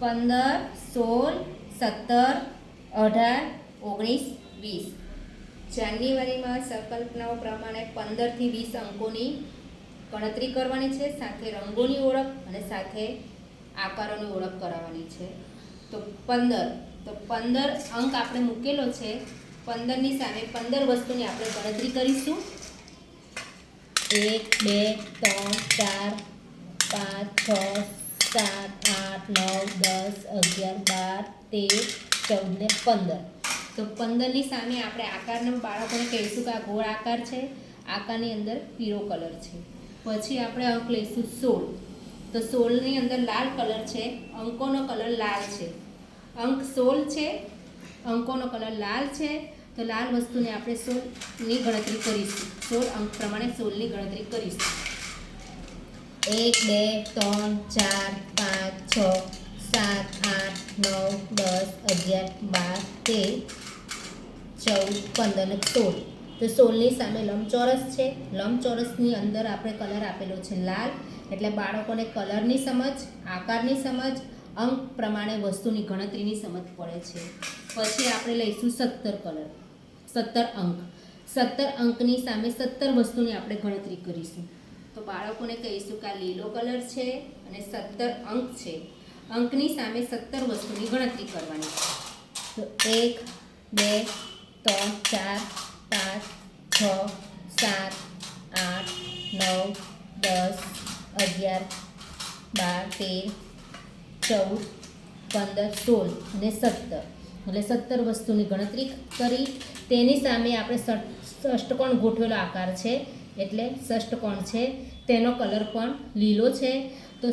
15, 16, 17, 18, 19, 20. જાન્યુઆરીમાં સંકલ્પનાઓ પ્રમાણે 15 થી 20 અંકોની ગણતરી કરવાની છે, સાથે રંગોની ઓળખ અને સાથે આકારોની ઓળખ કરાવવાની છે. તો 15 અંક આપણે મૂકેલો છે. 15ની સામે 15 વસ્તુની આપણે ગણતરી કરીશું. 1, 2, 3, 4, 5, 6, 7, 8, 9, 10, 11, 12, 13, 14 ને 15. તો 15ની સામે આપણે આકારને બાળકોને કહીશું કે આ ગોળ આકાર છે, આકારની અંદર પીળો કલર છે. પછી આપણે અંક લઈશું 16. તો 16ની અંદર લાલ કલર છે, અંકોનો કલર લાલ છે. અંક 16 છે, અંકોનો કલર લાલ છે. તો લાલ વસ્તુને આપણે 16ની ગણતરી કરીશું. 16 અંક પ્રમાણે 16ની ગણતરી કરીશું. 1, 2, 3, 4, 5, 6, 7, 8, 9, 10, 11, 12, 13, 14, 15 અને 16. તો 16ની સામે લંબચોરસ છે. લંબચોરસની અંદર આપણે કલર આપેલો છે લાલ, એટલે બાળકોને કલરની સમજ, આકારની સમજ, અંક પ્રમાણે વસ્તુની ગણતરીની સમજ પડે છે. પછી આપણે લઈશું 17 અંક. 17 અંકની સામે 17 વસ્તુની આપણે ગણતરી કરીશું. તો બાળકોને કહીશું કે આ લીલો કલર છે અને 17 અંક છે. અંકની સામે 17 વસ્તુની ગણતરી કરવાની છે. તો 1, 2, 3, 4, 5, 6, 7, 8, 9, 10, 11, 12, 13, 14, 15, 16 અને 17. એટલે 17 વસ્તુની ગણતરી કરી. તેની સામે આપણે ષષ્ટકોણ ગોઠવેલો આકાર છે, એટલે ષષ્ટકોણ છે, તેનો કલર પણ લીલો છે. તો